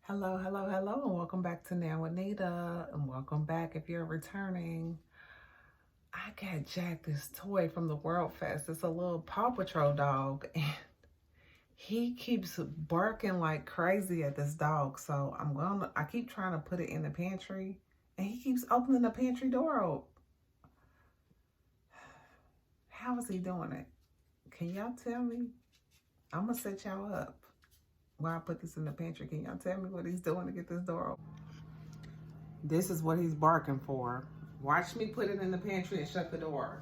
Hello, hello, hello, and welcome back to Now Anita, and welcome back if you're returning. I got Jack this toy from the World Fest. It's a little Paw Patrol dog, and he keeps barking like crazy at this dog. So I keep trying to put it in the pantry, and he keeps opening the pantry door up. How is he doing it? Can y'all tell me? I'm gonna set y'all up while I put this in the pantry. Can y'all tell me what he's doing to get this door open? This is what he's barking for. Watch me put it in the pantry and shut the door.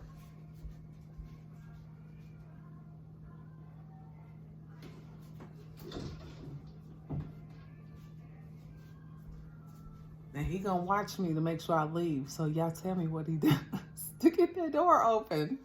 And he gonna watch me to make sure I leave. So y'all tell me what he does to get that door open.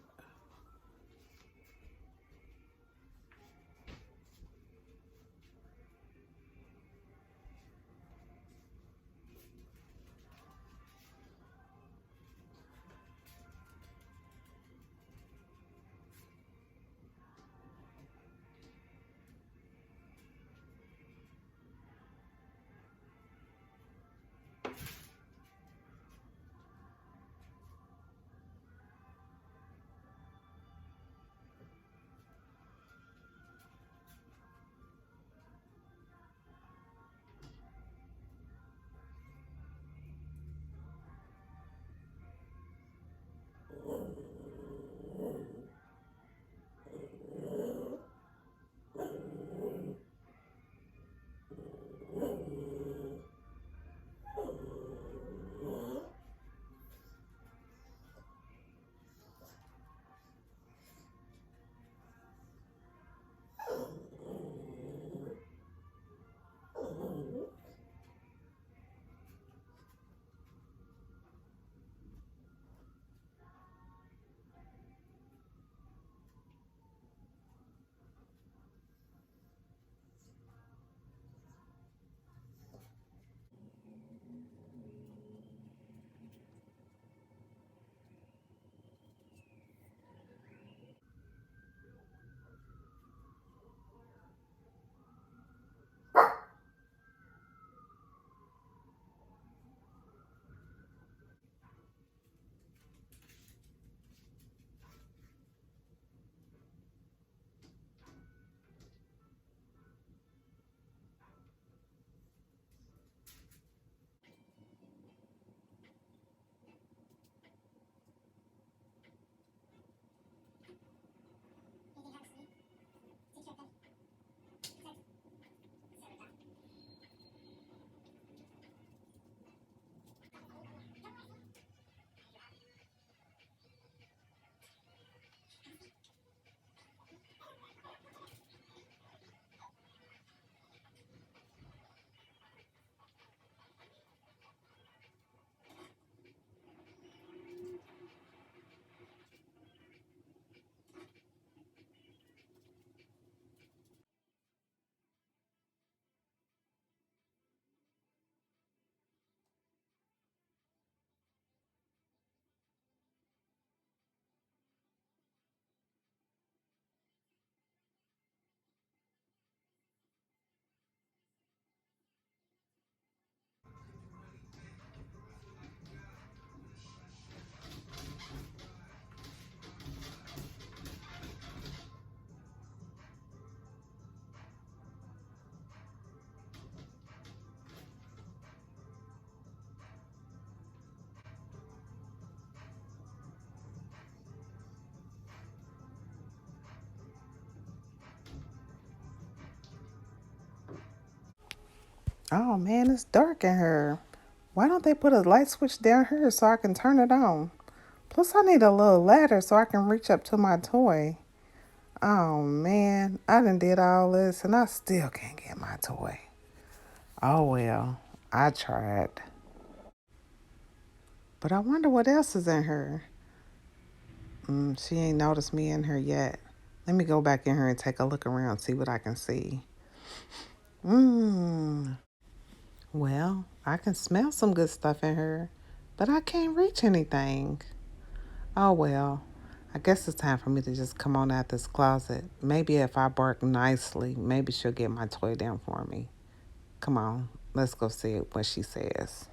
Oh man, it's dark in here. Why don't they put a light switch down here so I can turn it on? Plus, I need a little ladder so I can reach up to my toy. Oh man, I done did all this and I still can't get my toy. Oh well, I tried. But I wonder what else is in her. She ain't noticed me in her yet. Let me go back in here and take a look around, see what I can see. Mmm. Well, I can smell some good stuff in her, but I can't reach anything. Oh well, I guess it's time for me to just come on out this closet. Maybe if I bark nicely, maybe she'll get my toy down for me. Come on, Let's go see what she says.